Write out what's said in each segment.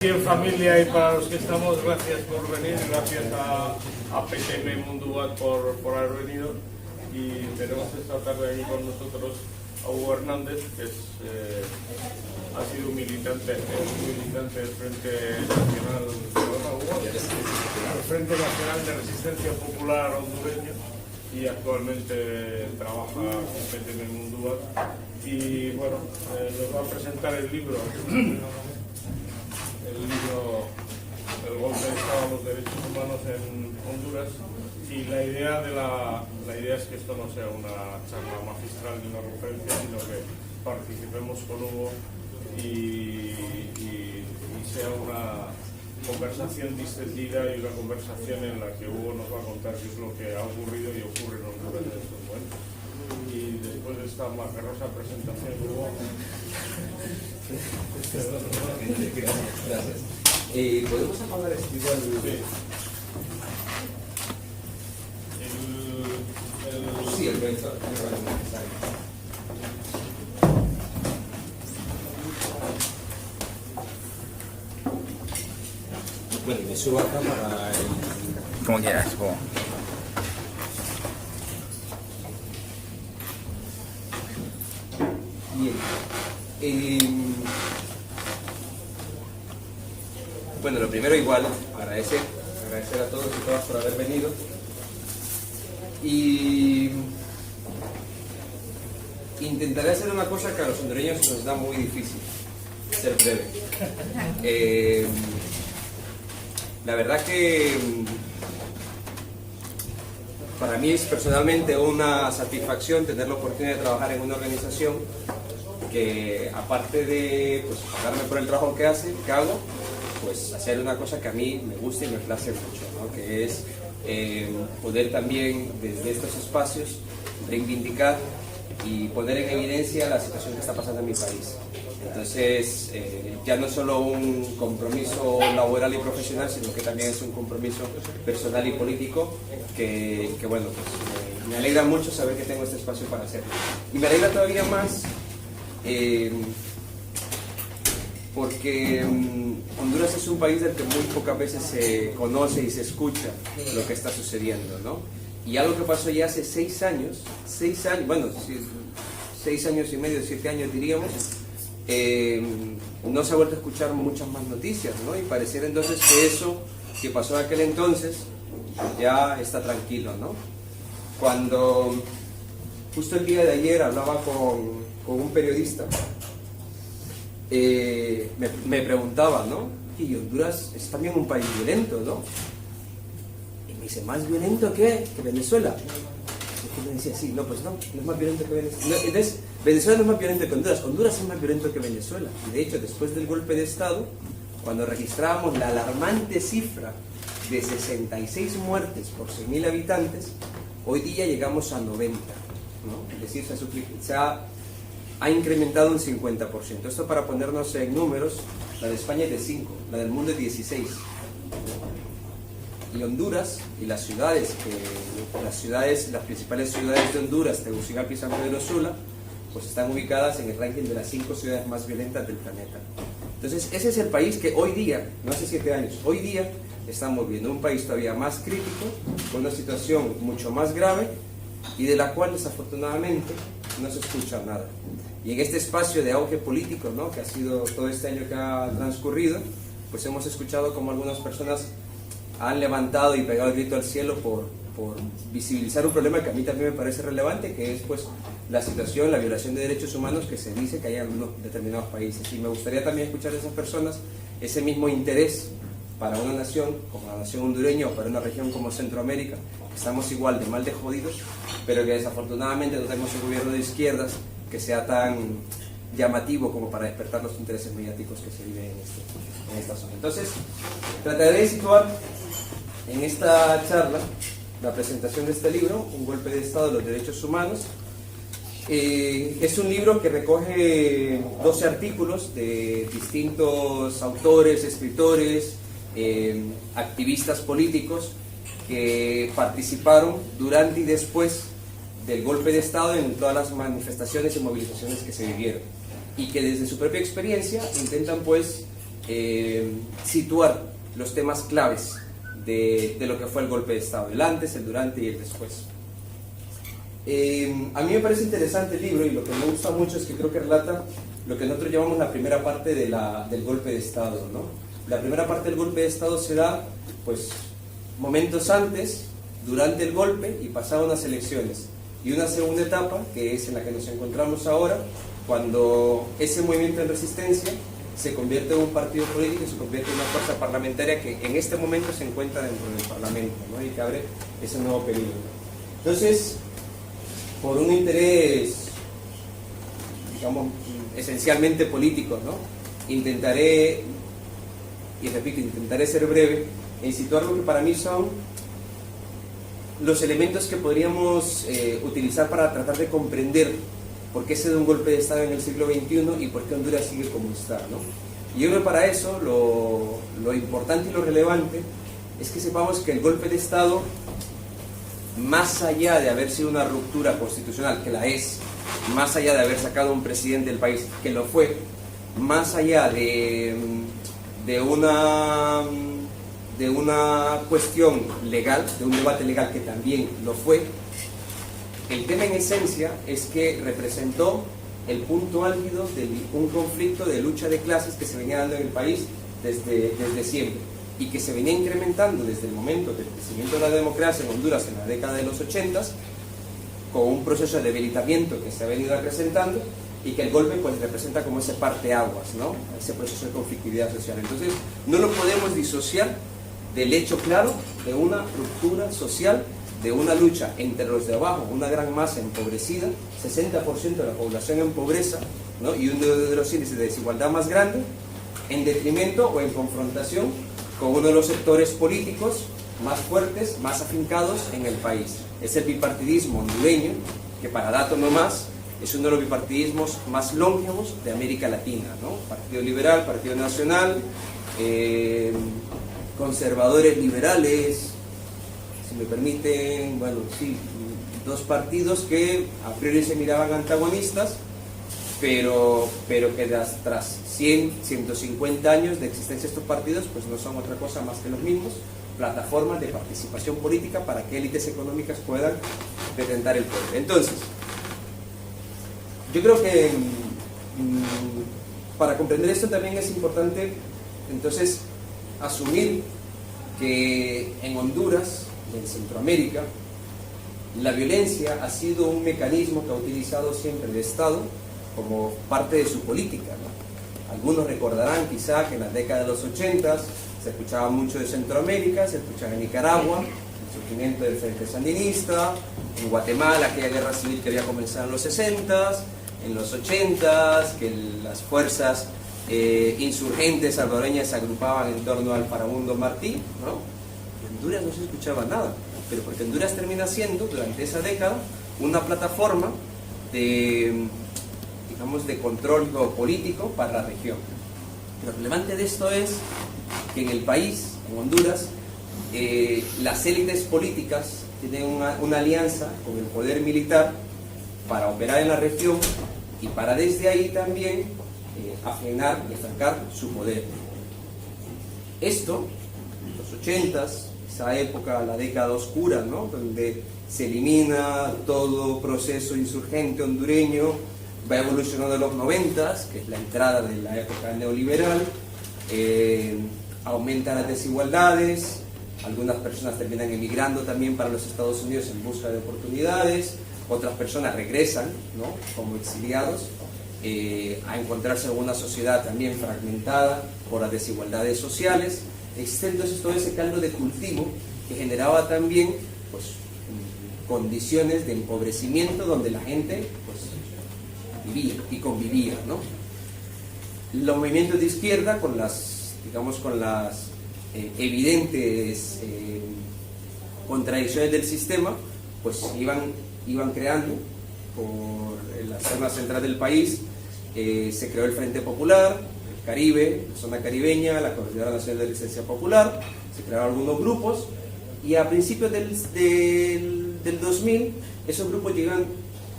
En familia y para los que estamos, gracias por venir, gracias a PTM Mundubat por haber venido, y tenemos esta tarde aquí con nosotros a Hugo Hernández, que ha sido un militante del Frente Nacional, el Frente Nacional de Resistencia Popular hondureño, y actualmente trabaja con PTM Mundubat, y bueno, nos va a presentar el libro El golpe de Estado a los derechos humanos en Honduras, y la idea es que esto no sea una charla magistral ni una conferencia, sino que participemos con Hugo y sea una conversación distendida y una conversación en la que Hugo nos va a contar qué es lo que ha ocurrido y ocurre en Honduras en estos momentos. Y después de esta majerosa presentación, Hugo... Gracias. ¿Podemos apagar esto igual? Sí. Sí, el proyector. Bueno, me subo acá para el... Como quieras, supongo. Bien. Bueno, lo primero igual, agradecer a todos y todas por haber venido. Y intentaré hacer una cosa que a los hondureños nos da muy difícil, ser breve. La verdad que para mí es personalmente una satisfacción tener la oportunidad de trabajar en una organización que, aparte de pues, pagarme por el trabajo que hago, pues hacer una cosa que a mí me gusta y me place mucho, ¿no? Que es poder también desde estos espacios reivindicar y poner en evidencia la situación que está pasando en mi país. Entonces, ya no solo un compromiso laboral y profesional, sino que también es un compromiso personal y político que bueno, pues me alegra mucho saber que tengo este espacio para hacerlo. Y me alegra todavía más porque Honduras es un país del que muy pocas veces se conoce y se escucha lo que está sucediendo, ¿no? Y algo que pasó ya hace 6 años, bueno, 6 años y medio, 7 años diríamos, no se ha vuelto a escuchar muchas más noticias, ¿no? Y pareciera entonces que eso que pasó en aquel entonces ya está tranquilo, ¿no? Cuando justo el día de ayer hablaba con un periodista, me preguntaba, ¿no? Y Honduras es también un país violento, ¿no? Y me dice, ¿más violento que Venezuela? Y me decía, sí, no, pues no es más violento que Venezuela. Venezuela no es más violento que Honduras, Honduras es más violento que Venezuela. Y de hecho, después del golpe de Estado, cuando registrábamos la alarmante cifra de 66 muertes por 100.000 habitantes, hoy día llegamos a 90, ¿no? Es decir, ha incrementado un 50%. Esto para ponernos en números, la de España es de 5, la del mundo es 16. Y Honduras y las principales ciudades de Honduras, Tegucigalpa y San Pedro Sula, pues están ubicadas en el ranking de las 5 ciudades más violentas del planeta. Entonces, ese es el país que hoy día, no hace 7 años, hoy día estamos viendo un país todavía más crítico, con una situación mucho más grave y de la cual desafortunadamente no se escucha nada. Y en este espacio de auge político, ¿no?, que ha sido todo este año que ha transcurrido, pues hemos escuchado como algunas personas han levantado y pegado el grito al cielo por visibilizar un problema que a mí también me parece relevante, que es pues la situación, la violación de derechos humanos que se dice que hay en algunos determinados países. Y me gustaría también escuchar de esas personas ese mismo interés para una nación como la nación hondureña o para una región como Centroamérica, que estamos igual de mal de jodidos, pero que desafortunadamente no tenemos un gobierno de izquierdas que sea tan llamativo como para despertar los intereses mediáticos que se viven en esta zona. Entonces, trataré de situar en esta charla la presentación de este libro, Un golpe de Estado de los derechos humanos. Es un libro que recoge 12 artículos de distintos autores, escritores, activistas políticos que participaron durante y después del golpe de Estado en todas las manifestaciones y movilizaciones que se vivieron, y que desde su propia experiencia intentan pues situar los temas claves de lo que fue el golpe de Estado, el antes, el durante y el después. A mí me parece interesante el libro, y lo que me gusta mucho es que creo que relata lo que nosotros llamamos la primera parte del golpe de Estado, ¿no? La primera parte del golpe de Estado se da, pues, momentos antes, durante el golpe y pasado unas elecciones. Y una segunda etapa, que es en la que nos encontramos ahora, cuando ese movimiento de resistencia se convierte en un partido político y se convierte en una fuerza parlamentaria que en este momento se encuentra dentro del Parlamento, ¿no? Y que abre ese nuevo periodo. Entonces, por un interés, digamos, esencialmente político, ¿no? Intentaré, y repito, intentaré ser breve en situar lo que para mí son los elementos que podríamos utilizar para tratar de comprender por qué se da un golpe de Estado en el siglo XXI y por qué Honduras sigue como está, ¿no? Y yo creo que para eso lo importante y lo relevante es que sepamos que el golpe de Estado, más allá de haber sido una ruptura constitucional, que la es, más allá de haber sacado un presidente del país, que lo fue, más allá de una cuestión legal, de un debate legal que también lo fue, el tema en esencia es que representó el punto álgido de un conflicto de lucha de clases que se venía dando en el país desde siempre y que se venía incrementando desde el momento del crecimiento de la democracia en Honduras en la década de los 80, con un proceso de debilitamiento que se ha venido acrecentando y que el golpe pues representa como ese parteaguas, ¿no? Ese proceso de conflictividad social. Entonces no lo podemos disociar del hecho claro de una ruptura social, de una lucha entre los de abajo, una gran masa empobrecida, 60% de la población en pobreza, ¿no? Y uno de los índices de desigualdad más grande, en detrimento o en confrontación con uno de los sectores políticos más fuertes, más afincados en el país. Es el bipartidismo hondureño, que para dato no más, es uno de los bipartidismos más longevos de América Latina, ¿no? Partido Liberal, Partido Nacional, conservadores liberales, si me permiten, bueno, sí, dos partidos que a priori se miraban antagonistas, pero que tras 100, 150 años de existencia de estos partidos, pues no son otra cosa más que los mismos, plataformas de participación política para que élites económicas puedan detentar el poder. Entonces, yo creo que para comprender esto también es importante, entonces, asumir que en Honduras, en Centroamérica, la violencia ha sido un mecanismo que ha utilizado siempre el Estado como parte de su política, ¿no? Algunos recordarán quizá que en la década de los 80 se escuchaba mucho de Centroamérica, se escuchaba en Nicaragua, el surgimiento del Frente Sandinista, en Guatemala, aquella guerra civil que había comenzado en los 60, en los 80, que las fuerzas insurgentes salvadoreñas se agrupaban en torno al Farabundo Martí, ¿no? En Honduras no se escuchaba nada, pero porque Honduras termina siendo, durante esa década, una plataforma de, digamos, de control geopolítico para la región. Lo relevante de esto es que en el país, en Honduras, las élites políticas tienen una alianza con el poder militar para operar en la región y para desde ahí también frenar y estancar su poder. Esto, en los 80s, esa época, la década oscura, ¿no? Donde se elimina todo proceso insurgente hondureño, va evolucionando en los 90s, que es la entrada de la época neoliberal, aumentan las desigualdades, algunas personas terminan emigrando también para los Estados Unidos en busca de oportunidades, otras personas regresan, ¿no? Como exiliados, a encontrarse en una sociedad también fragmentada por las desigualdades sociales. Existe entonces todo ese caldo de cultivo que generaba también, pues, condiciones de empobrecimiento donde la gente, pues, vivía y convivía, ¿no? Los movimientos de izquierda, con las, digamos, con las evidentes contradicciones del sistema, pues iban creando por la zona central del país. Se creó el Frente Popular, el Caribe, la zona caribeña, la Coordinadora Nacional de Resistencia Popular, se crearon algunos grupos y a principios del 2000 esos grupos llegan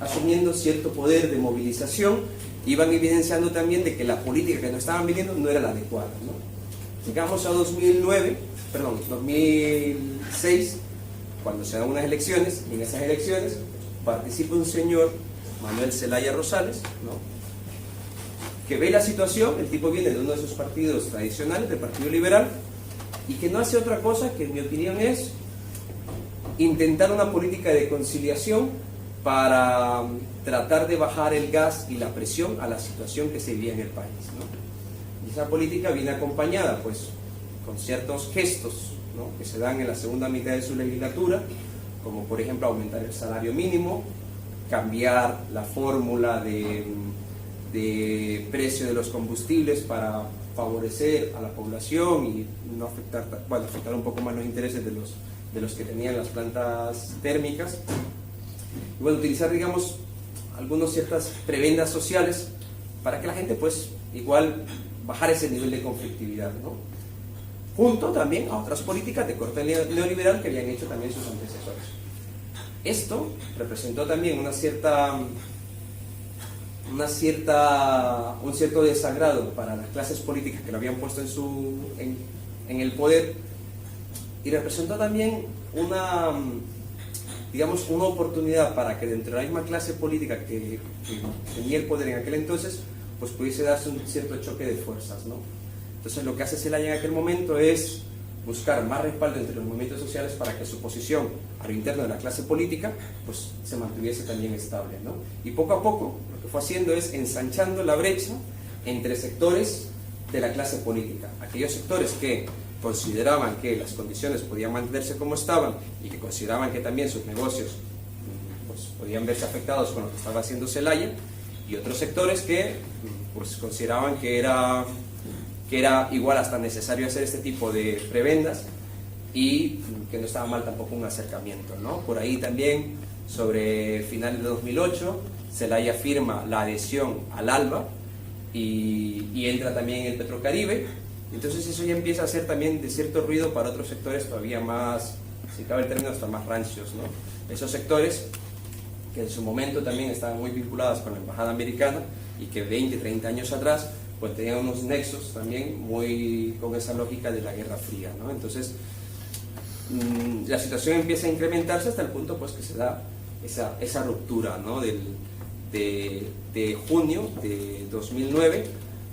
asumiendo cierto poder de movilización, iban evidenciando también de que la política que nos estaban viviendo no era la adecuada, ¿no? Llegamos a 2006, cuando se dan unas elecciones, y en esas elecciones participa un señor, Manuel Zelaya Rosales, ¿no?, que ve la situación. El tipo viene de uno de esos partidos tradicionales, del Partido Liberal, y que no hace otra cosa que, en mi opinión, es intentar una política de conciliación para tratar de bajar el gas y la presión a la situación que se vivía en el país, ¿no? Y esa política viene acompañada, pues, con ciertos gestos, ¿no?, que se dan en la segunda mitad de su legislatura, como por ejemplo aumentar el salario mínimo, cambiar la fórmula de precio de los combustibles para favorecer a la población y no afectar, bueno, afectar un poco más los intereses de los que tenían las plantas térmicas. Y bueno, utilizar, digamos, algunas ciertas prebendas sociales para que la gente, pues, igual bajar ese nivel de conflictividad, ¿no?, junto también a otras políticas de corte neoliberal que habían hecho también sus antecesores. Esto representó también un cierto desagrado para las clases políticas que lo habían puesto en el poder, y representó también una oportunidad para que dentro de la misma clase política que tenía el poder en aquel entonces, pues pudiese darse un cierto choque de fuerzas, ¿no? Entonces lo que hace Zelaya en aquel momento es buscar más respaldo entre los movimientos sociales para que su posición a lo interno de la clase política, pues, se mantuviese también estable, ¿no? Y poco a poco lo que fue haciendo es ensanchando la brecha entre sectores de la clase política. Aquellos sectores que consideraban que las condiciones podían mantenerse como estaban y que consideraban que también sus negocios, pues, podían verse afectados con lo que estaba haciendo Zelaya, y otros sectores que, pues, consideraban que era igual hasta necesario hacer este tipo de prebendas y que no estaba mal tampoco un acercamiento, ¿no? Por ahí también, sobre finales de 2008, Zelaya firma la adhesión al ALBA y entra también en el Petrocaribe. Entonces eso ya empieza a hacer también de cierto ruido para otros sectores todavía más, si cabe el término, hasta más rancios, ¿no? Esos sectores que en su momento también estaban muy vinculados con la embajada americana y que 20, 30 años atrás, pues tenían unos nexos también muy con esa lógica de la Guerra Fría, ¿no? Entonces la situación empieza a incrementarse hasta el punto, pues, que se da esa ruptura, ¿no?, de junio de 2009,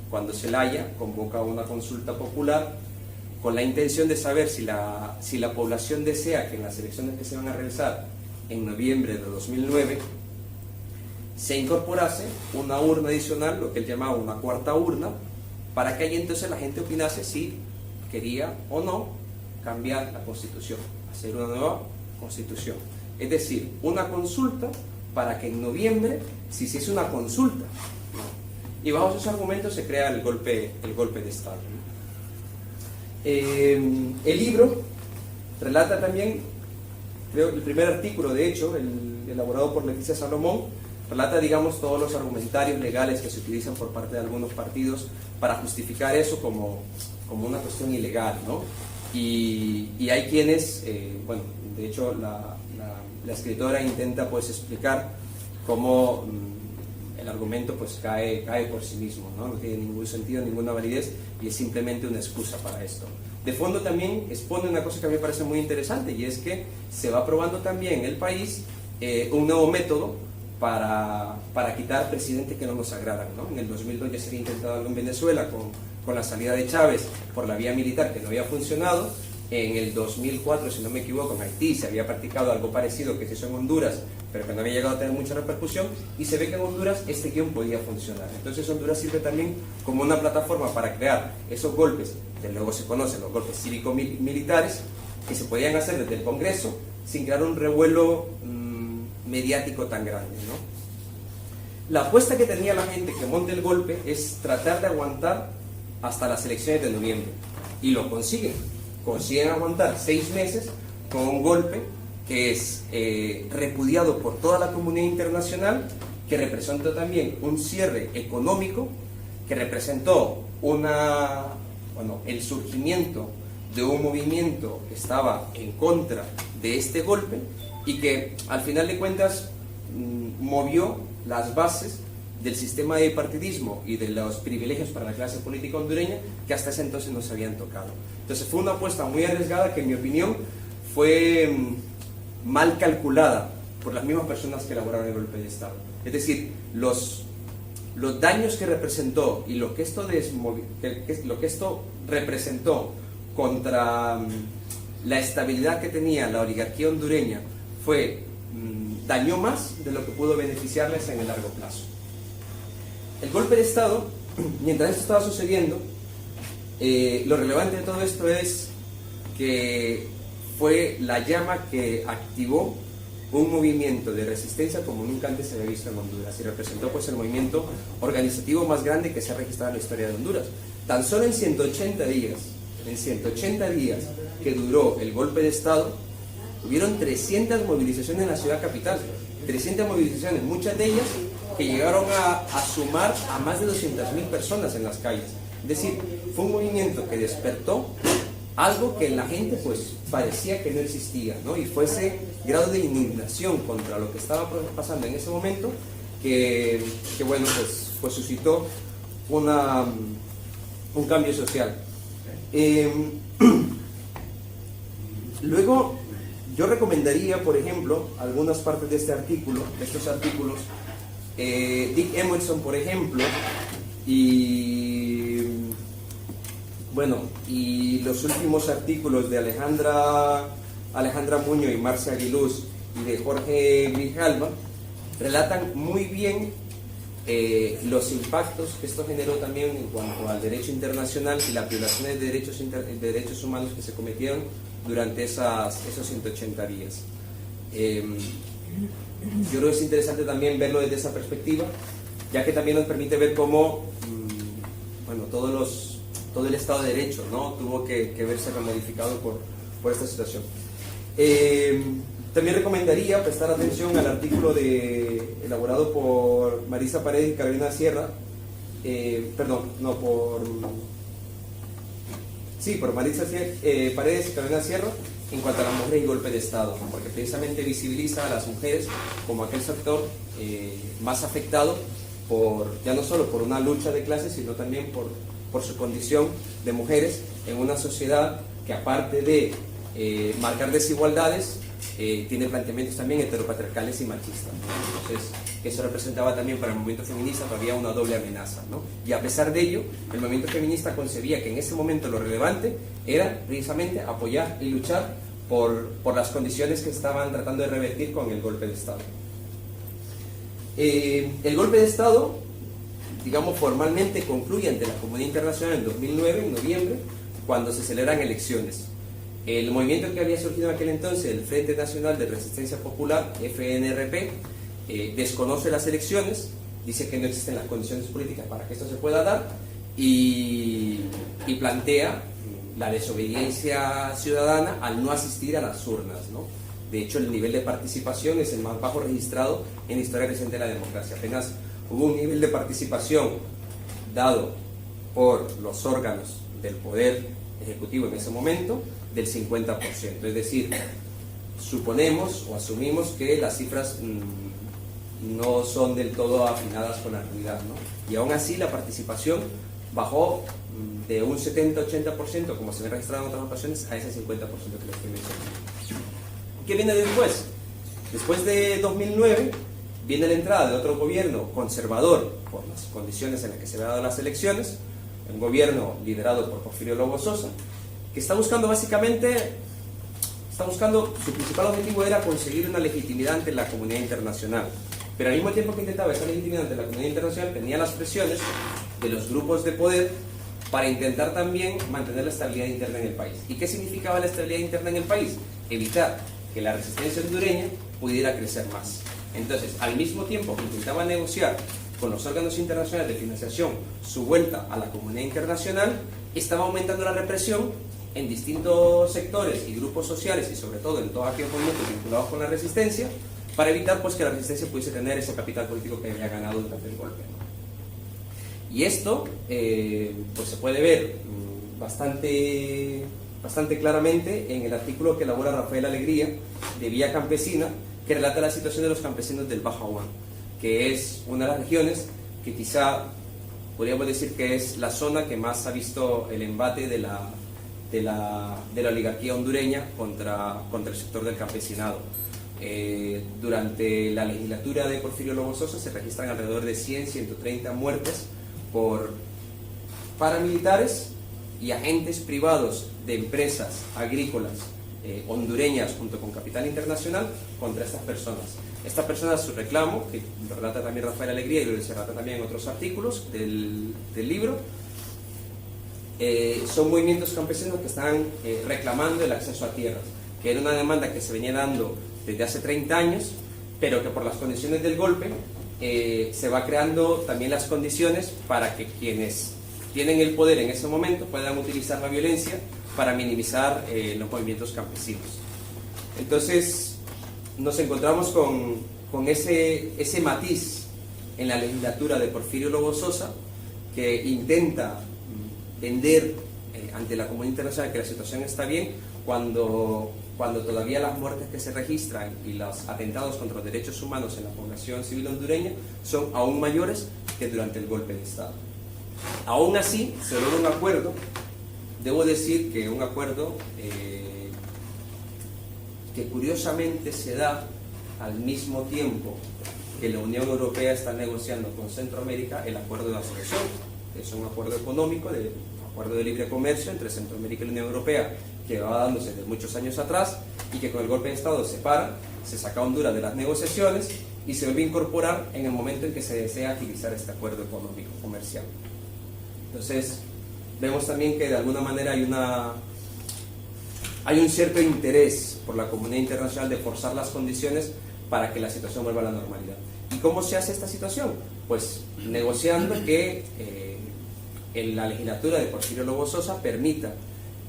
cuando Zelaya convoca una consulta popular con la intención de saber si la población desea que en las elecciones que se van a realizar en noviembre de 2009 se incorporase una urna adicional, lo que él llamaba una cuarta urna, para que ahí entonces la gente opinase si quería o no cambiar la constitución, hacer una nueva constitución. Es decir, una consulta para que en noviembre se hiciese una consulta, ¿no? Y bajo esos argumentos se crea el golpe de Estado, ¿no? El libro relata también, creo que el primer artículo, de hecho, elaborado por Leticia Salomón, relata, digamos, todos los argumentarios legales que se utilizan por parte de algunos partidos para justificar eso como una cuestión ilegal, ¿no? Y hay quienes, bueno, de hecho la escritora intenta, pues, explicar cómo el argumento, pues, cae por sí mismo, ¿no? No tiene ningún sentido, ninguna validez, y es simplemente una excusa para esto. De fondo también expone una cosa que a mí me parece muy interesante, y es que se va probando también en el país un nuevo método para quitar presidentes que no nos agradan, ¿no? En el 2002 ya se había intentado algo en Venezuela con la salida de Chávez por la vía militar, que no había funcionado. En el 2004, si no me equivoco, en Haití se había practicado algo parecido que se hizo en Honduras, pero que no había llegado a tener mucha repercusión, y se ve que en Honduras este guión podía funcionar. Entonces Honduras sirve también como una plataforma para crear esos golpes, que luego se conocen los golpes cívico-militares, que se podían hacer desde el Congreso sin crear un revuelo mediático tan grande, ¿no? La apuesta que tenía la gente que monte el golpe es tratar de aguantar hasta las elecciones de noviembre, y lo consiguen aguantar 6 meses con un golpe que es repudiado por toda la comunidad internacional, que representó también un cierre económico, que representó el surgimiento de un movimiento que estaba en contra de este golpe, y que al final de cuentas movió las bases del sistema de partidismo y de los privilegios para la clase política hondureña que hasta ese entonces no se habían tocado. Entonces fue una apuesta muy arriesgada que, en mi opinión, fue mal calculada por las mismas personas que elaboraron el golpe de Estado. Es decir, los daños que representó y lo que esto representó contra la estabilidad que tenía la oligarquía hondureña dañó más de lo que pudo beneficiarles en el largo plazo. El golpe de Estado, mientras esto estaba sucediendo, lo relevante de todo esto es que fue la llama que activó un movimiento de resistencia como nunca antes se había visto en Honduras, y representó pues el movimiento organizativo más grande que se ha registrado en la historia de Honduras. Tan solo en 180 días que duró el golpe de Estado, hubieron 300 movilizaciones en la ciudad capital, 300 movilizaciones, muchas de ellas que llegaron a sumar a más de 200.000 personas en las calles. Es decir, fue un movimiento que despertó algo que en la gente pues parecía que no existía, ¿no? Y fue ese grado de indignación contra lo que estaba pasando en ese momento que bueno, pues suscitó un cambio social. Luego yo recomendaría, por ejemplo, algunas partes de estos artículos. Dick Emerson, por ejemplo, y los últimos artículos de Alejandra Muñoz y Marcia Aguiluz y de Jorge Grijalva relatan muy bien los impactos que esto generó también en cuanto al derecho internacional y las violaciones de derechos humanos que se cometieron durante esos 180 días. Yo creo que es interesante también verlo desde esa perspectiva, ya que también nos permite ver cómo todo el Estado de Derecho, ¿no?, tuvo que verse modificado por esta situación. También recomendaría prestar atención al artículo elaborado por Marisa Paredes y Carolina Sierra, por Marisa Paredes y Carolina Sierra, en cuanto a las mujeres y golpe de Estado, porque precisamente visibiliza a las mujeres como aquel sector más afectado ya no solo por una lucha de clases, sino también por su condición de mujeres en una sociedad que, aparte de marcar desigualdades, tiene planteamientos también heteropatriarcales y machistas. Entonces, eso representaba también para el movimiento feminista todavía una doble amenaza, ¿no? Y a pesar de ello, el movimiento feminista concebía que en ese momento lo relevante era precisamente apoyar y luchar por las condiciones que estaban tratando de revertir con el golpe de Estado. El golpe de Estado, digamos, formalmente concluye ante la comunidad internacional en 2009, en noviembre, cuando se celebran elecciones. El movimiento que había surgido en aquel entonces, el Frente Nacional de Resistencia Popular, FNRP, desconoce las elecciones, dice que no existen las condiciones políticas para que esto se pueda dar y plantea la desobediencia ciudadana al no asistir a las urnas, ¿no? De hecho, el nivel de participación es el más bajo registrado en la historia reciente de la democracia. Apenas hubo un nivel de participación dado por los órganos del poder ejecutivo en ese momento del 50%. Es decir, suponemos o asumimos que las cifras no son del todo afinadas con la realidad, ¿no? Y aún así la participación bajó de un 70-80%, como se ve registrado en otras ocasiones, a ese 50% que les estoy mencionando. ¿Qué viene después? Después de 2009 viene la entrada de otro gobierno conservador por las condiciones en las que se habían dado las elecciones, un gobierno liderado por Porfirio Lobo Sosa, que su principal objetivo era conseguir una legitimidad ante la comunidad internacional, pero al mismo tiempo que intentaba esa legitimidad ante la comunidad internacional tenía las presiones de los grupos de poder para intentar también mantener la estabilidad interna en el país. ¿Y qué significaba la estabilidad interna en el país? Evitar que la resistencia hondureña pudiera crecer más. Entonces, al mismo tiempo que intentaba negociar con los órganos internacionales de financiación su vuelta a la comunidad internacional, estaba aumentando la represión en distintos sectores y grupos sociales, y sobre todo en todos aquellos movimientos vinculados con la resistencia, para evitar pues que la resistencia pudiese tener ese capital político que había ganado durante el golpe, ¿no? Y esto pues se puede ver bastante claramente en el artículo que elabora Rafael Alegría de Vía Campesina, que relata la situación de los campesinos del Bajo Aguán. que es una de las regiones que quizá podríamos decir que es la zona que más ha visto el embate de la oligarquía hondureña contra el sector del campesinado. Durante la legislatura de Porfirio Lobo Sosa se registran alrededor de 100-130 muertes por paramilitares y agentes privados de empresas agrícolas hondureñas junto con capital internacional contra estas personas. Estas personas, su reclamo, que lo relata también Rafael Alegría y lo se relata también en otros artículos del libro, son movimientos campesinos que están reclamando el acceso a tierras, que era una demanda que se venía dando desde hace 30 años, pero que por las condiciones del golpe se va creando también las condiciones para que quienes tienen el poder en ese momento puedan utilizar la violencia para minimizar los movimientos campesinos. Entonces nos encontramos con ese matiz en la legislatura de Porfirio Lobo Sosa, que intenta vender ante la comunidad internacional que la situación está bien, cuando todavía las muertes que se registran y los atentados contra los derechos humanos en la población civil hondureña son aún mayores que durante el golpe de Estado. Aún así, se logra un acuerdo, debo decir que un acuerdo que curiosamente se da al mismo tiempo que la Unión Europea está negociando con Centroamérica el acuerdo de asociación. Es un acuerdo económico, acuerdo de libre comercio entre Centroamérica y la Unión Europea, que va dándose desde muchos años atrás y que con el golpe de Estado se para, se saca a Honduras de las negociaciones y se vuelve a incorporar en el momento en que se desea agilizar este acuerdo económico comercial. Entonces vemos también que de alguna manera hay un cierto interés por la comunidad internacional de forzar las condiciones para que la situación vuelva a la normalidad. ¿Y cómo se hace esta situación? Pues negociando que en la legislatura de Porfirio Lobo Sosa permita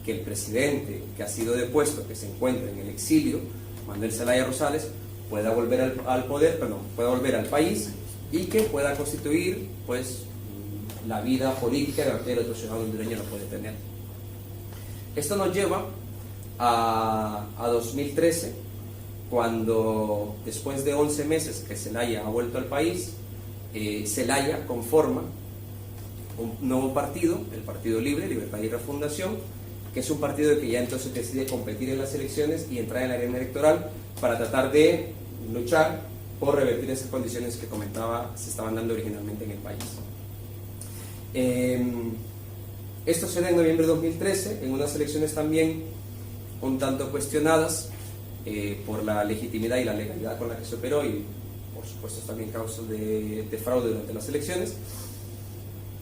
que el presidente que ha sido depuesto, que se encuentra en el exilio, Manuel Zelaya Rosales, pueda volver al poder, pueda volver al país y que pueda constituir pues la vida política que cualquier otro ciudadano hondureño lo puede tener. Esto nos lleva a 2013, cuando después de 11 meses que Zelaya ha vuelto al país, Zelaya conforma un nuevo partido, el Partido Libre, Libertad y Refundación, que es un partido que ya entonces decide competir en las elecciones y entrar en la arena electoral para tratar de luchar por revertir esas condiciones que comentaba se estaban dando originalmente en el país. Esto se da en noviembre de 2013, en unas elecciones también un tanto cuestionadas por la legitimidad y la legalidad con la que se operó y por supuesto también causas de fraude durante las elecciones,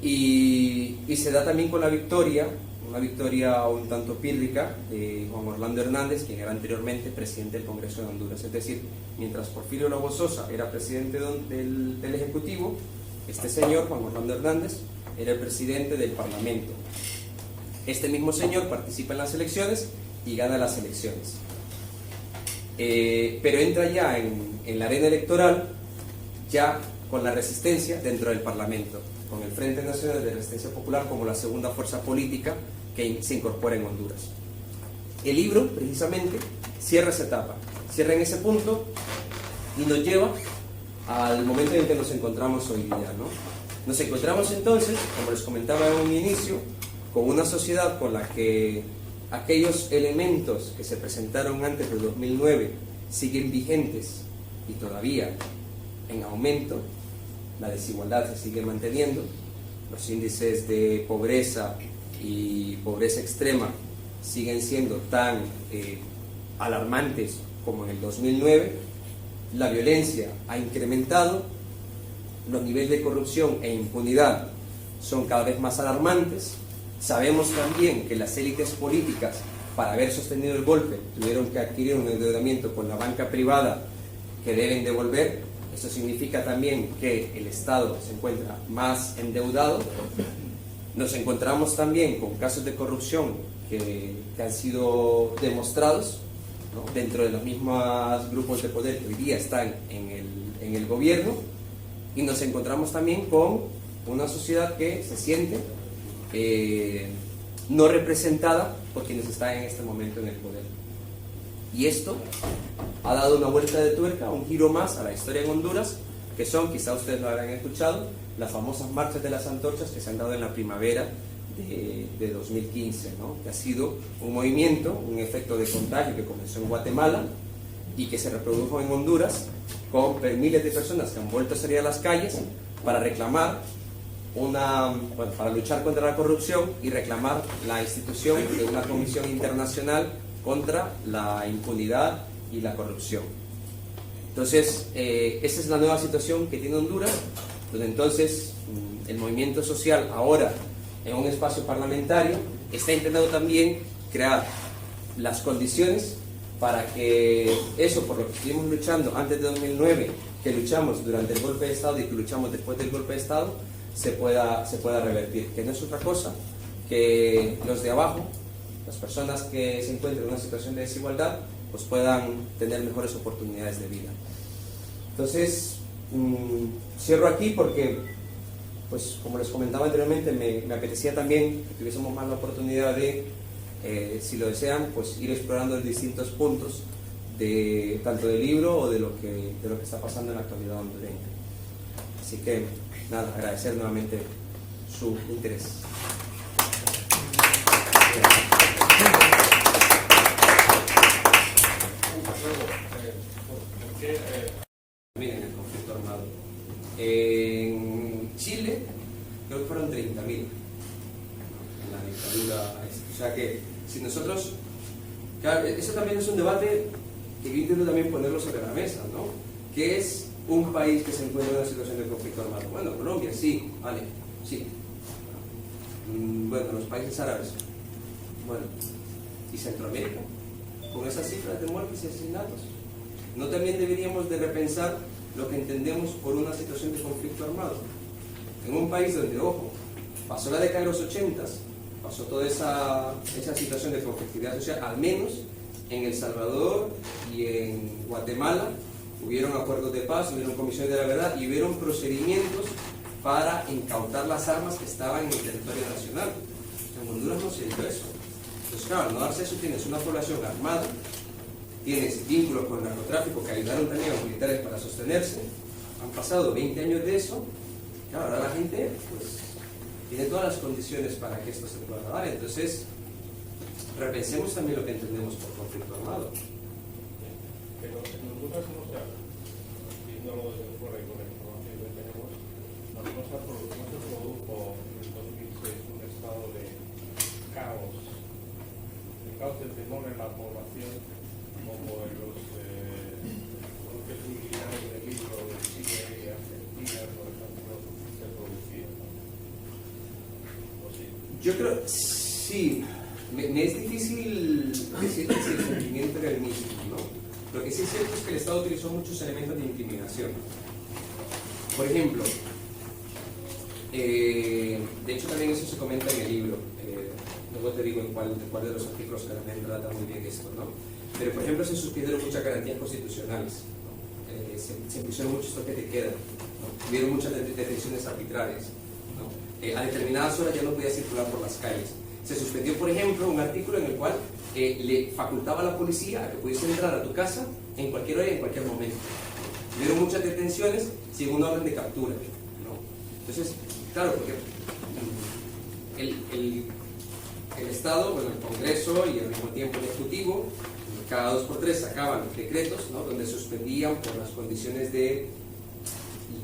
y se da también con la victoria, una victoria un tanto pírrica de Juan Orlando Hernández, quien era anteriormente presidente del Congreso de Honduras. Es decir, mientras Porfirio Lobo Sosa era presidente del Ejecutivo, este señor, Juan Orlando Hernández, era el presidente del Parlamento. Este mismo señor participa en las elecciones y gana las elecciones. Pero entra ya en la arena electoral, ya con la resistencia dentro del Parlamento, con el Frente Nacional de Resistencia Popular como la segunda fuerza política que se incorpora en Honduras. El libro, precisamente, cierra esa etapa, cierra en ese punto y nos lleva al momento en que nos encontramos hoy día, ¿no? Nos encontramos entonces, como les comentaba en un inicio, con una sociedad con la que aquellos elementos que se presentaron antes de 2009 siguen vigentes y todavía en aumento. La desigualdad se sigue manteniendo, los índices de pobreza y pobreza extrema siguen siendo tan alarmantes como en el 2009, la violencia ha incrementado, los niveles de corrupción e impunidad son cada vez más alarmantes. Sabemos también que las élites políticas, para haber sostenido el golpe, tuvieron que adquirir un endeudamiento con la banca privada que deben devolver. Eso significa también que el Estado se encuentra más endeudado. Nos encontramos también con casos de corrupción que han sido demostrados, ¿no?, dentro de los mismos grupos de poder que hoy día están en el gobierno, y nos encontramos también con una sociedad que se siente no representada por quienes están en este momento en el poder. Y esto ha dado una vuelta de tuerca, un giro más a la historia en Honduras, que son, quizá ustedes lo habrán escuchado, las famosas marchas de las antorchas que se han dado en la primavera de 2015, ¿no? Que ha sido un movimiento, un efecto de contagio que comenzó en Guatemala y que se reprodujo en Honduras, con miles de personas que han vuelto a salir a las calles para reclamar para luchar contra la corrupción y reclamar la institución de una comisión internacional contra la impunidad y la corrupción. Entonces, esa es la nueva situación que tiene Honduras, donde entonces el movimiento social ahora, en un espacio parlamentario, está intentando también crear las condiciones para que eso por lo que estuvimos luchando antes de 2009, que luchamos durante el golpe de Estado y que luchamos después del golpe de Estado, se pueda revertir, que no es otra cosa que los de abajo, las personas que se encuentran en una situación de desigualdad, pues puedan tener mejores oportunidades de vida. Entonces, cierro aquí porque, pues como les comentaba anteriormente, me apetecía también que tuviésemos más la oportunidad de, si lo desean, pues ir explorando distintos puntos tanto del libro o de lo que está pasando en la actualidad hondureña. Así que, nada, agradecer nuevamente su interés. Miren, el conflicto armado. En Chile, creo que fueron 30.000 en la dictadura. O sea que, si nosotros. Claro, eso también es un debate que yo intento también ponerlo sobre la mesa, ¿no? ¿Qué es un país que se encuentra en una situación de conflicto armado? Bueno, Colombia, sí, vale, sí. Bueno, los países árabes. Bueno, ¿y Centroamérica? Con esas cifras de muertes y asesinatos. ¿No también deberíamos de repensar lo que entendemos por una situación de conflicto armado? En un país donde, ojo, pasó la década de los 80, pasó toda esa situación de conflictividad social, al menos en El Salvador y en Guatemala hubieron acuerdos de paz, hubieron comisiones de la verdad y hubieron procedimientos para incautar las armas que estaban en el territorio nacional. En Honduras no se hizo eso. Entonces, claro, al no darse eso, tienes una población armada, tienes vínculos con el narcotráfico que ayudaron también a los militares para sostenerse. Han pasado 20 años de eso. Claro, ahora la gente pues tiene todas las condiciones para que esto se pueda dar. Entonces, repensemos también lo que entendemos por conflicto armado. Pero en Honduras no se habla, viéndolo desde fuera y con la información que tenemos, no se produjo en 2006 un estado de caos, de temor en la población, como en los golpes militares de libro de Chile y Argentina, por ejemplo, se producían. ¿O sí? Yo creo, sí, me es difícil decir que si el sentimiento era el mismo, ¿no? Lo que sí es cierto es que el Estado utilizó muchos elementos de intimidación. Por ejemplo, de hecho también eso se comenta en el libro, luego te digo en cuál de los artículos que también trata muy bien esto, ¿no? Pero por ejemplo se suspendieron muchas garantías constitucionales, ¿no? Se impusieron muchos toques de queda, ¿no? Hubieron muchas detenciones arbitrarias, ¿no? A determinadas horas ya no podía circular por las calles. Se suspendió, por ejemplo, un artículo en el cual le facultaba a la policía a que pudiese entrar a tu casa en cualquier hora y en cualquier momento. Hubieron muchas detenciones sin una orden de captura, ¿no? Entonces, claro, porque el Estado, bueno, el Congreso y al mismo tiempo el Ejecutivo, cada 2 por 3 sacaban decretos, ¿no? Donde suspendían por las condiciones de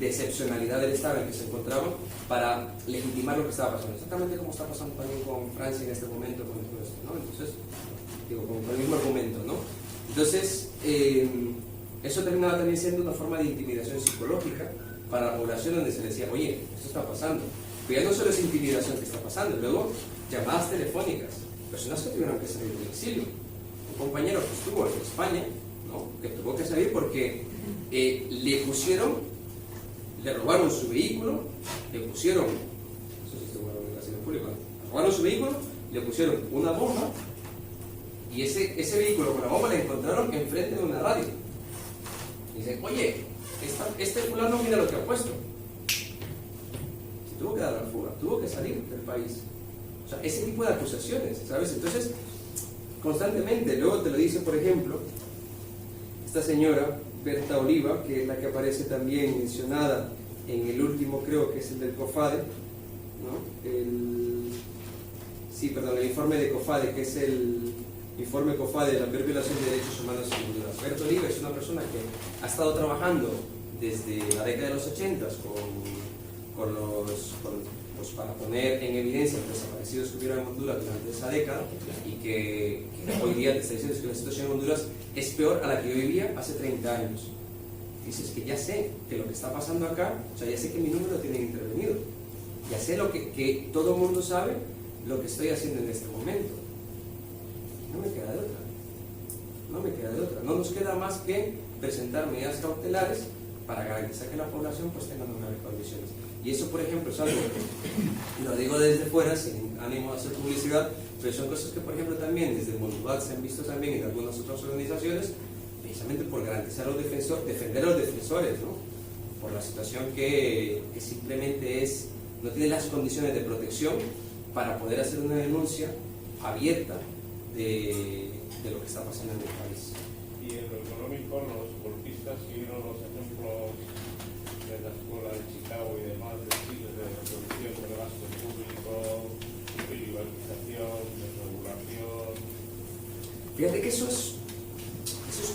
excepcionalidad del Estado en el que se encontraban para legitimar lo que estaba pasando, exactamente como está pasando también con Francia en este momento con todo esto, ¿no? Entonces, digo, con el mismo argumento, ¿no? Entonces, eso terminaba también siendo una forma de intimidación psicológica para la población, donde se decía, oye, esto está pasando. Pero ya no solo es intimidación que está pasando, luego llamadas telefónicas, personas que tuvieron que salir del exilio. Un compañero que estuvo en España, ¿no? Que tuvo que salir porque le robaron su vehículo, le pusieron, no sé si estuvo en el público, le robaron su vehículo, le pusieron una bomba y ese vehículo con la bomba le encontraron enfrente de una radio. Y dicen, oye, este fulano mira lo que ha puesto. Se tuvo que dar la fuga, tuvo que salir del país. O sea, ese tipo de acusaciones, ¿sabes? Entonces, constantemente, luego te lo dice, por ejemplo, esta señora Berta Oliva, que es la que aparece también mencionada en el último, creo que es el del COFADE, ¿no? El informe de COFADE, que es el informe COFADE de la peor violación de derechos humanos en Honduras. Berta Oliva es una persona que ha estado trabajando desde la década de los 80 pues para poner en evidencia los desaparecidos que hubieron en Honduras durante esa década, y que hoy día te está diciendo que la situación en Honduras es peor a la que yo vivía hace 30 años. Dices que ya sé que lo que está pasando acá, o sea, ya sé que mi número tiene intervenido, ya sé lo que todo el mundo sabe lo que estoy haciendo en este momento. No me queda de otra. No me queda de otra. No nos queda más que presentar medidas cautelares para garantizar que la población pues tenga mejores condiciones. Y eso, por ejemplo, es algo, lo digo desde fuera, sin ánimo de hacer publicidad, pero son cosas que, por ejemplo, también desde Mondubat se han visto también en algunas otras organizaciones, precisamente por garantizar a los defensores, defender a los defensores, ¿no? Por la situación que simplemente no tiene las condiciones de protección para poder hacer una denuncia abierta de lo que está pasando en el país. Y en lo económico, los golpistas siguieron los ejemplos de la escuela de Chicago y demás, de estilos de reducción del gasto público, privatización, desregulación. Fíjate que eso es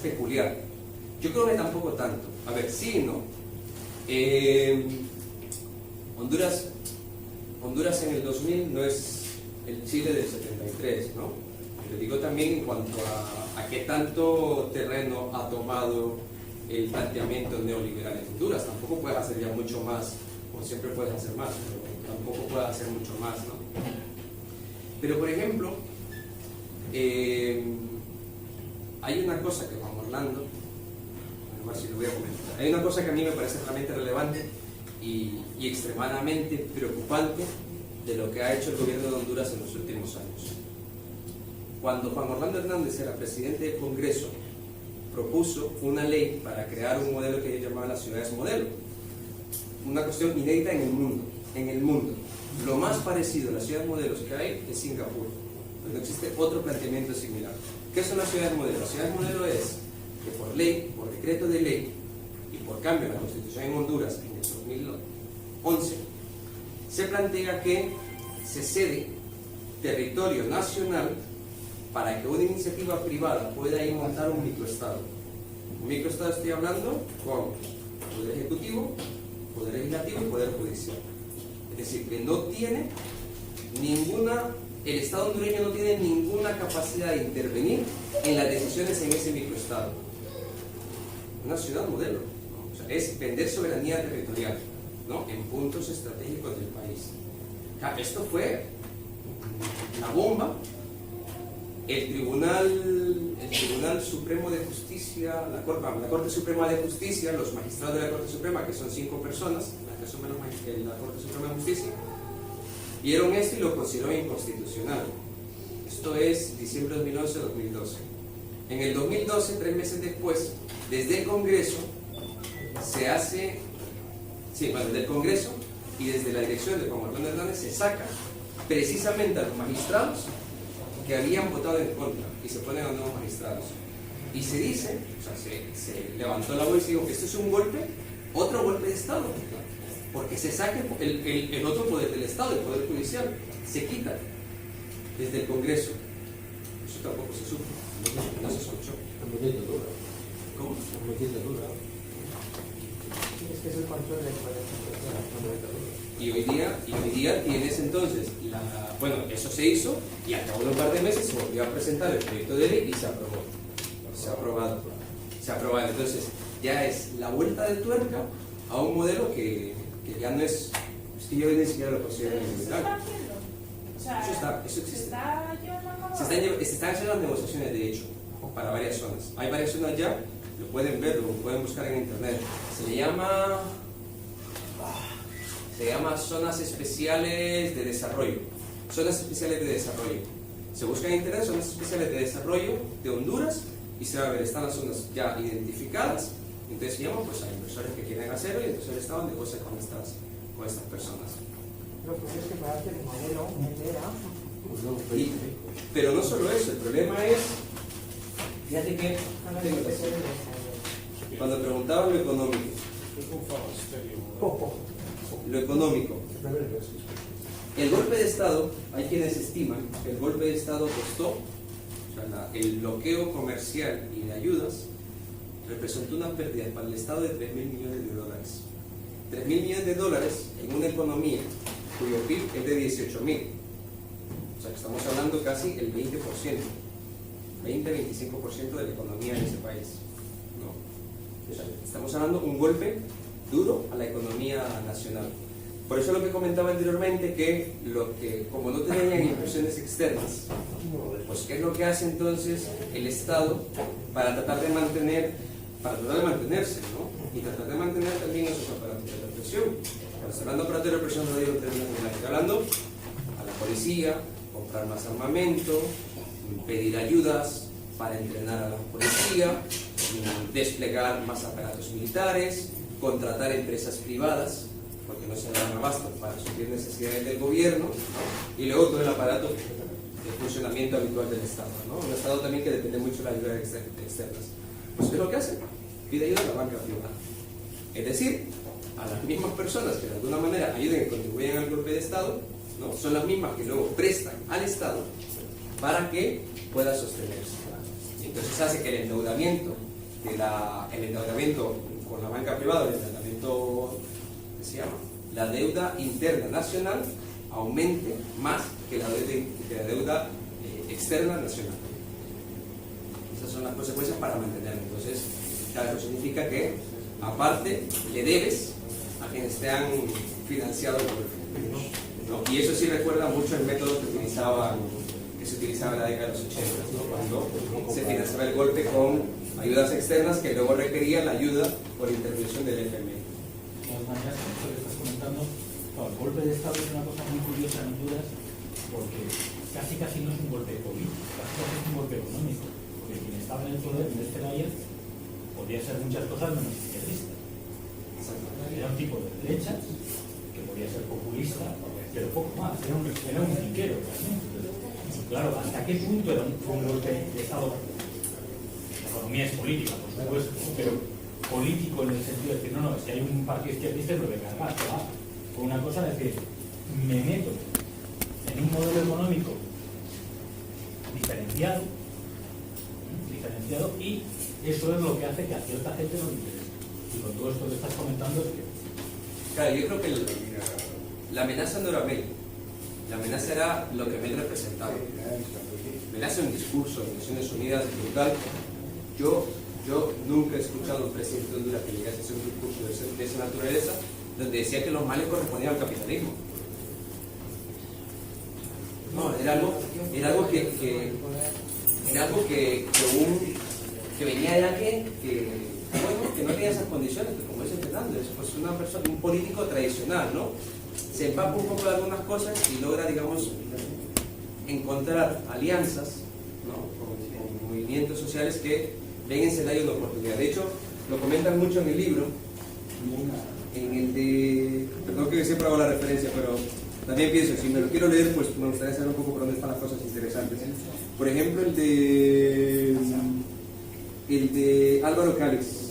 peculiar. Yo creo que tampoco tanto. A ver, sí y no. Honduras en el 2000 no es el Chile del 73, ¿no? Pero digo también en cuanto a qué tanto terreno ha tomado el planteamiento neoliberal en Honduras. Tampoco puedes hacer ya mucho más, o siempre puedes hacer más, pero tampoco puedes hacer mucho más, ¿no? Pero, por ejemplo, hay una cosa que Juan Orlando, además si lo voy a comentar, hay una cosa que a mí me parece realmente relevante y extremadamente preocupante de lo que ha hecho el gobierno de Honduras en los últimos años. Cuando Juan Orlando Hernández era presidente del Congreso, propuso una ley para crear un modelo que ellos llamaban las ciudades modelo, una cuestión inédita en el mundo. Lo más parecido a las ciudades modelos que hay es Singapur, pero no existe otro planteamiento similar. ¿Qué son las ciudades modelo? Las ciudades modelo es que por ley, por decreto de ley y por cambio en la Constitución en Honduras en el 2011, se plantea que se cede territorio nacional para que una iniciativa privada pueda ir a montar un microestado. Un microestado, estoy hablando con poder ejecutivo, poder legislativo y poder judicial. Es decir, que no tiene el Estado hondureño no tiene ninguna capacidad de intervenir en las decisiones en ese microestado. Una ciudad modelo, ¿no? O sea, es vender soberanía territorial, ¿no? En puntos estratégicos del país. Esto fue una bomba. El Tribunal Supremo de Justicia, la Corte Suprema de Justicia, los magistrados de la Corte Suprema, que son 5 personas, las que asumen la Corte Suprema de Justicia, vieron esto y lo consideraron inconstitucional. Esto es diciembre de 2011-2012. En el 2012, 3 meses después, desde el Congreso desde el Congreso y desde la dirección de Juan Orlando Hernández se saca precisamente a los magistrados que habían votado en contra y se ponen a nuevos magistrados. Y se dice, o sea, se levantó la voz y dijo que esto es un golpe, otro golpe de Estado, porque se saca el otro poder del Estado, el poder judicial, se quita desde el Congreso. Eso tampoco se supo, no se escuchó. ¿Cómo? Es que es el control del poder. Y hoy día tienes entonces, bueno, eso se hizo y al cabo de un par de meses se volvió a presentar el proyecto de ley y se aprobó. Se ha aprobado. Entonces ya es la vuelta de tuerca a un modelo que ya no es que yo ni siquiera lo considero neoliberal. Eso existe. Se están haciendo las negociaciones, de hecho, para varias zonas. Hay varias zonas ya, lo pueden ver, lo pueden buscar en internet. Se llama zonas especiales de desarrollo. Zonas especiales de desarrollo. Se busca en internet zonas especiales de desarrollo de Honduras y se va a ver, están las zonas ya identificadas. Entonces llaman pues, a inversores que quieren hacerlo y entonces el Estado negocia con estas personas. Lo que es que para hacer el modelo, una idea. Pero no solo eso, el problema es, fíjate que cuando preguntaban lo económico. Lo económico. El golpe de Estado, hay quienes estiman que el golpe de Estado costó, o sea, el bloqueo comercial y de ayudas representó una pérdida para el Estado de 3.000 millones de dólares. 3.000 millones de dólares en una economía cuyo PIB es de 18.000. O sea, que estamos hablando casi el 20%, 20-25% de la economía de ese país, ¿no? O sea, estamos hablando de un golpe duro a la economía nacional. Por eso lo que comentaba anteriormente, que como no tenían inversiones externas, pues ¿qué es lo que hace entonces el Estado para tratar de mantenerse, ¿no? Y tratar de mantener también esos aparatos de represión. Cuando estoy hablando de aparatos de represión no digo en términos generales, estoy hablando a la policía, comprar más armamento, pedir ayudas para entrenar a la policía, desplegar más aparatos militares, contratar empresas privadas, porque no se dan abasto para suplir necesidades del gobierno, ¿no? Y luego todo el aparato de funcionamiento habitual del Estado, ¿no? Un Estado también que depende mucho de las ayudas externas. Pues ¿qué es lo que hace? Pide ayuda a la banca privada. Es decir, a las mismas personas que de alguna manera ayuden y contribuyen al golpe de Estado, ¿no? Son las mismas que luego prestan al Estado para que pueda sostenerse. Entonces hace que el endeudamiento con la banca privada, el endeudamiento que se llama la deuda interna nacional, aumente más que la deuda externa nacional. Esas son las consecuencias para mantenerlo. Entonces, claro, eso significa que, aparte, le debes a quienes te han financiado el golpe, ¿no? Y eso sí recuerda mucho el método que se utilizaba en la década de los 80, ¿no? Cuando se financiaba el golpe con ayudas externas que luego requerían la ayuda por intervención del FMI. De todas maneras, esto que estás comentando, claro, el golpe de Estado es una cosa muy curiosa en Honduras, porque casi no es un golpe político, casi es un golpe económico, porque quien estaba en el poder en este Celaya podía ser muchas cosas menos izquierdista. Era un tipo de derechas, que podía ser populista, pero poco más, era un finquero realmente. Claro, ¿hasta qué punto era un golpe de Estado? La economía es política, por supuesto, pero político en el sentido de decir, no, es que hay un partido izquierdista, pero que cargas, que va. Fue una cosa de que me meto en un modelo económico diferenciado, y eso es lo que hace que a cierta gente no le interese. Y con todo esto que estás comentando es que... Claro, yo creo que la amenaza no era Mel. La amenaza era lo que Mel representaba. Mel hace un discurso en Naciones Unidas brutal. Yo nunca he escuchado a un presidente de Honduras que llegase a hacer un discurso de esa naturaleza, donde decía que los males correspondían al capitalismo. No, era algo que venía de alguien que no tenía esas condiciones, que como dice Fernando, es pues una persona, un político tradicional, ¿no? Se empapa un poco de algunas cosas y logra, digamos, encontrar alianzas, ¿no? con movimientos sociales que ven en Celaya una oportunidad. De hecho, lo comentan mucho en el libro, en el de... Perdón que siempre hago la referencia, pero también pienso, si me lo quiero leer, pues me gustaría saber un poco por dónde están las cosas interesantes. Por ejemplo, el de Álvaro Cáliz,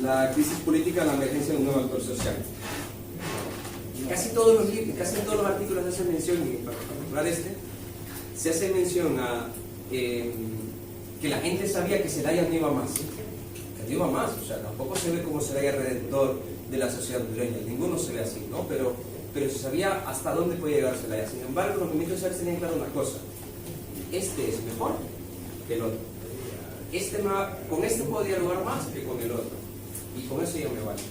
la crisis política, la emergencia de un nuevo actor social. Casi todos los libros, casi todos los artículos hacen mención, y en particular se hace mención a que la gente sabía que Celaya no iba más. Que no iba más, o sea, tampoco se ve como Celaya redentor de la sociedad hondureña, ninguno se ve así, ¿no? Pero se sabía hasta dónde podía llegar Celaya. Sin embargo, los movimientos sociales tenían claro una cosa: este es mejor que el otro. Con este puedo dialogar más que con el otro. Y con eso ya me vale.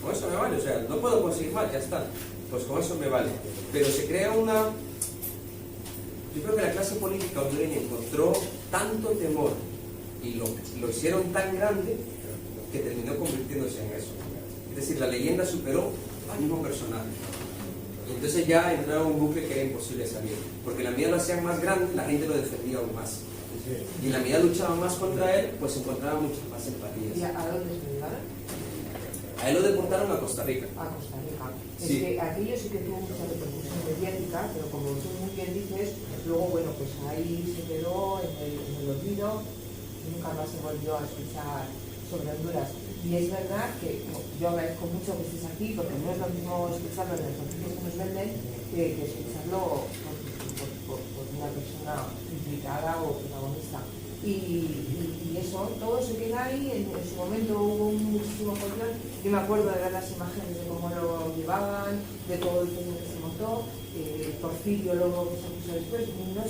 Con eso me vale, o sea, no puedo conseguir más, ya está. Pues con eso me vale. Pero se crea una... Yo creo que la clase política hondureña encontró tanto temor y lo hicieron tan grande que terminó convirtiéndose en eso. Es decir, la leyenda superó al mismo personaje. Y entonces ya entraba un bucle que era imposible salir. Porque en la medida lo hacían más grande, la gente lo defendía aún más. Y en la medida luchaba más contra él, pues encontraba muchas más empatías. ¿Y a dónde se llevaron? A él lo deportaron a Costa Rica. A Costa Rica. Sí. Es que aquello sí que tuvo mucha repercusión mediática, pero como tú muy bien dices, luego, bueno, pues ahí se quedó en el olvido y nunca más se volvió a escuchar sobre Honduras. Y es verdad que yo agradezco mucho que estés aquí, porque no es lo mismo escucharlo en los noticias que nos venden que escucharlo por una persona implicada o protagonista. Y eso, todo se queda ahí. En su momento hubo muchísimo folclore. Yo me acuerdo de ver las imágenes de cómo lo llevaban, de todo el tema que se montó. Porfirio luego que se puso después, no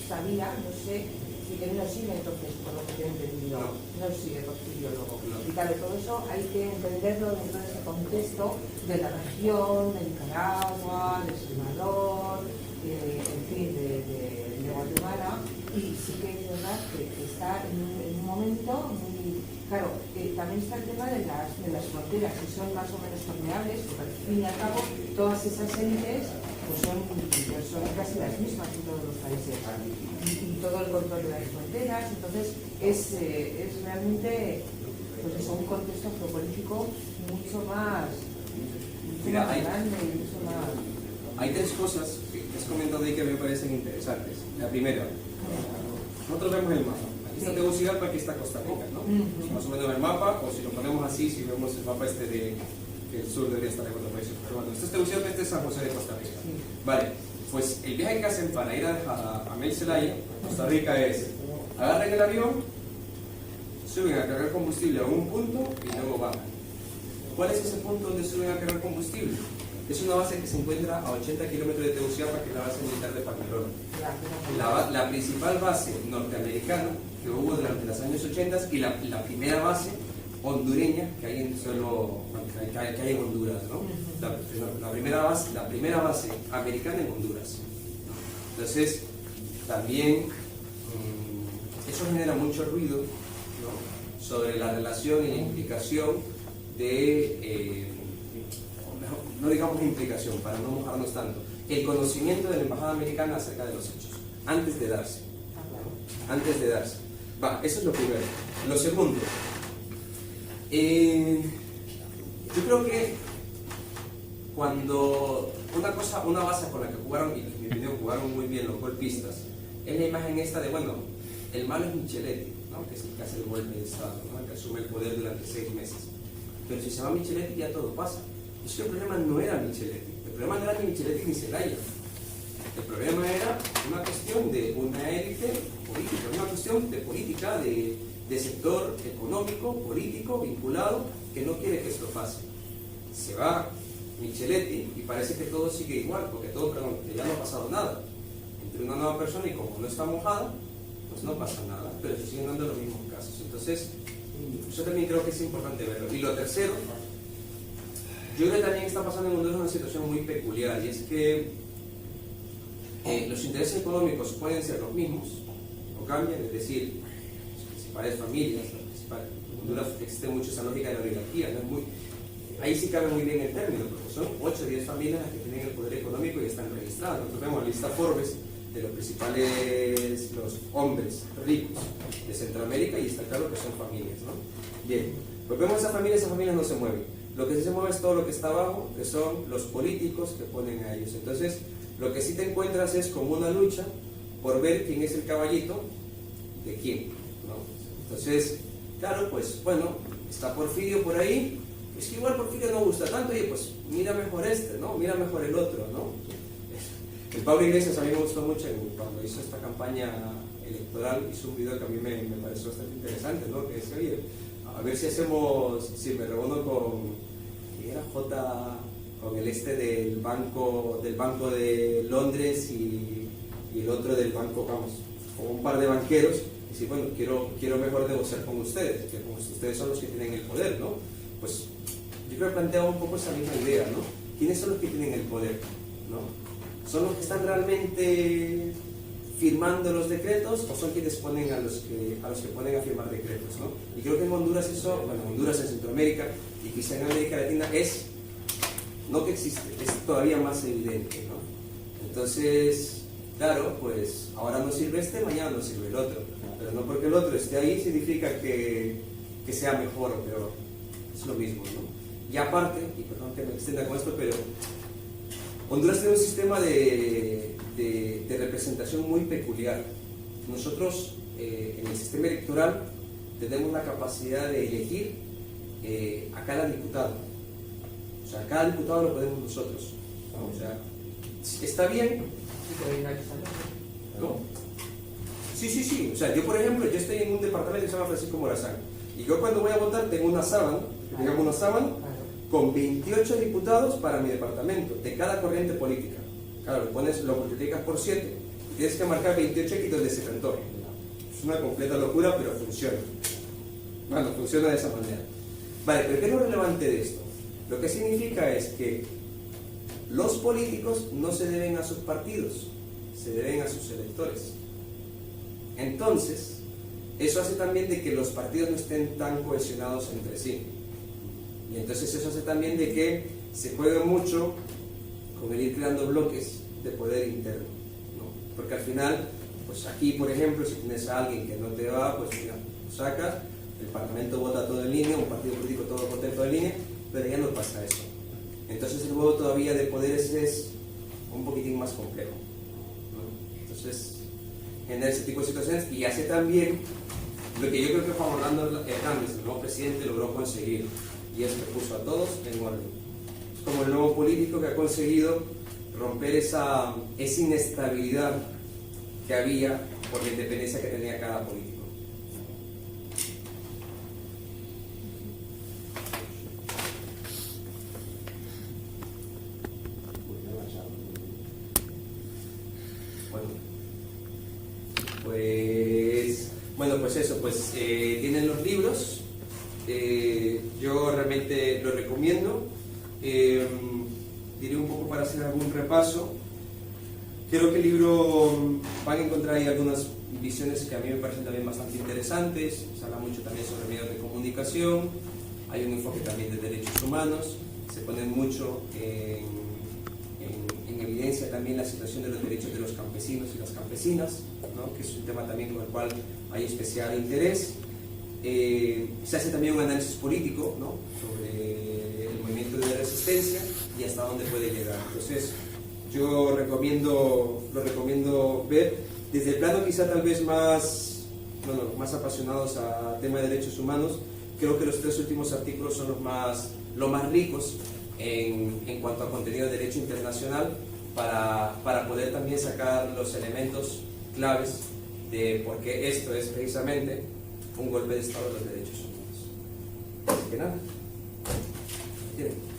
sabía, no sé si que no sigue entonces, por lo que tengo entendido, no sigue Porfirio luego. Y claro, todo eso hay que entenderlo dentro de ese contexto de la región, de Nicaragua, de El Salvador, en fin, de Guatemala. Y sí que es verdad que está en un momento muy... Claro, también está el tema de las fronteras, que son más o menos permeables, porque al fin y al cabo todas esas élites pues son casi las mismas en todos los países. Y todo el control de las fronteras, entonces es realmente pues un contexto geopolítico mucho más grande y mucho más... Hay tres cosas que has comentado ahí que me parecen interesantes. La primera, nosotros vemos el mapa. Aquí está Tegucigalpa, aquí está Costa Rica, ¿no? Más o menos el mapa, o si lo ponemos así, si vemos el mapa que el sur debería estar en otros países. Pero bueno, este es Tegucigalpa, este es San José de Costa Rica. Vale, pues el viaje que hacen para ir a Mel Zelaya, Costa Rica, es agarran el avión, suben a cargar combustible a un punto y luego bajan. ¿Cuál es ese punto donde suben a cargar combustible? Es una base que se encuentra a 80 kilómetros de Tegucigalpa, que es la base militar de Palmerón. La principal base norteamericana que hubo durante los años 80 y la primera base hondureña que hay en Honduras, ¿no? La primera base americana en Honduras. Entonces, también eso genera mucho ruido, ¿no? Sobre la relación y la implicación de... no digamos implicación, para no mojarnos tanto, el conocimiento de la embajada americana acerca de los hechos, antes de darse. Va, eso es lo primero. Lo segundo, yo creo que cuando una base con la que jugaron, y en mi opinión jugaron muy bien los golpistas, es la imagen esta de, bueno, el malo es Micheletti, ¿no? Que es el que hace el golpe de Estado, ¿no? El que asume el poder durante 6 meses. Pero si se va Micheletti ya todo pasa. Es que el problema no era Micheletti, el problema no era ni Micheletti ni Zelaya. El problema era una cuestión de una élite política, una cuestión de política, de sector económico, político, vinculado, que no quiere que esto pase. Se va Micheletti y parece que todo sigue igual, porque que ya no ha pasado nada. Entre una nueva persona y como no está mojada, pues no pasa nada, pero se siguen dando los mismos casos. Entonces, yo también creo que es importante verlo. Y lo tercero, yo creo que también está pasando en Honduras una situación muy peculiar, y es que los intereses económicos pueden ser los mismos, o cambian, es decir, las principales familias, en Honduras existe mucho esa lógica de la oligarquía, ¿no? Ahí sí cabe muy bien el término, porque son 8 o 10 familias las que tienen el poder económico y están registradas. Nosotros vemos la lista Forbes de los principales, los hombres ricos de Centroamérica, y está claro que son familias, ¿no? Bien, pues vemos esas familias no se mueven. Lo que sí se mueve es todo lo que está abajo, que son los políticos que ponen a ellos. Entonces, lo que sí te encuentras es como una lucha por ver quién es el caballito de quién, ¿no? Entonces, claro, pues bueno, está Porfirio por ahí, es que igual Porfirio no gusta tanto, oye, pues mira mejor este, ¿no? Mira mejor el otro, ¿no? El Pablo Iglesias a mí me gustó mucho cuando hizo esta campaña electoral, hizo un video que a mí me pareció bastante interesante, ¿no? Que decía, oye, a ver si me reúno con, ¿quién era? Con el del banco de Londres y el otro del banco, vamos, con un par de banqueros, y decir, bueno, quiero mejor negociar con ustedes, que como ustedes son los que tienen el poder, ¿no? Pues yo creo que planteaba un poco esa misma idea, ¿no? ¿Quiénes son los que tienen el poder, ¿no? ¿Son los que están realmente firmando los decretos o son quienes ponen a los que ponen a firmar decretos, ¿no? Y creo que en Honduras eso, bueno, en Honduras, en Centroamérica y quizá en América Latina no que existe, es todavía más evidente, ¿no? Entonces, claro, pues ahora no sirve mañana no sirve el otro, pero no porque el otro esté ahí significa que sea mejor o peor, es lo mismo, ¿no? Y aparte, y perdón que me extienda con esto, pero Honduras tiene un sistema de representación muy peculiar. Nosotros, en el sistema electoral, tenemos la capacidad de elegir a cada diputado. O sea, cada diputado lo podemos nosotros, ¿no? O sea, está bien. ¿Cómo? Sí. O sea, yo por ejemplo, yo estoy en un departamento que se llama Francisco Morazán. Y yo cuando voy a votar tengo una sábana, digamos una sábana, con 28 diputados para mi departamento, de cada corriente política. Claro, lo multiplicas por 7 y tienes que marcar 28 equitos de ese cantón. Es una completa locura, pero funciona. Bueno, funciona de esa manera. Vale, pero ¿qué es lo relevante de esto? Lo que significa es que los políticos no se deben a sus partidos, se deben a sus electores. Entonces, eso hace también de que los partidos no estén tan cohesionados entre sí. Y entonces eso hace también de que se juegue mucho con el ir creando bloques de poder interno, ¿no? Porque al final, pues aquí por ejemplo, si tienes a alguien que no te va, pues mira, lo sacas, el parlamento vota todo en línea, un partido político todo vota todo en línea, pero ya no pasa eso. Entonces el juego todavía de poderes es un poquitín más complejo, ¿no? Entonces genera ese tipo de situaciones y hace también lo que yo creo que Juan Orlando Hernández, el nuevo presidente, logró conseguir, y es que puso a todos en orden. Es como el nuevo político que ha conseguido romper esa inestabilidad que había por la independencia que tenía cada político. Pues eso, pues tienen los libros, yo realmente los recomiendo, diré un poco para hacer algún repaso. Creo que el libro van a encontrar ahí algunas visiones que a mí me parecen también bastante interesantes, se habla mucho también sobre medios de comunicación, hay un enfoque también de derechos humanos, se pone mucho en evidencia también la situación de los derechos de los campesinos y las campesinas, ¿no? Que es un tema también con el cual hay especial interés. Se hace también un análisis político, ¿no? Sobre el movimiento de resistencia y hasta dónde puede llegar. Entonces, yo lo recomiendo ver desde el plano quizá tal vez más apasionados a tema de derechos humanos. Creo que los 3 últimos artículos son los más ricos en cuanto a contenido de derecho internacional para poder también sacar los elementos claves de por qué esto es precisamente un golpe de Estado de los derechos humanos. Así que nada. Bien.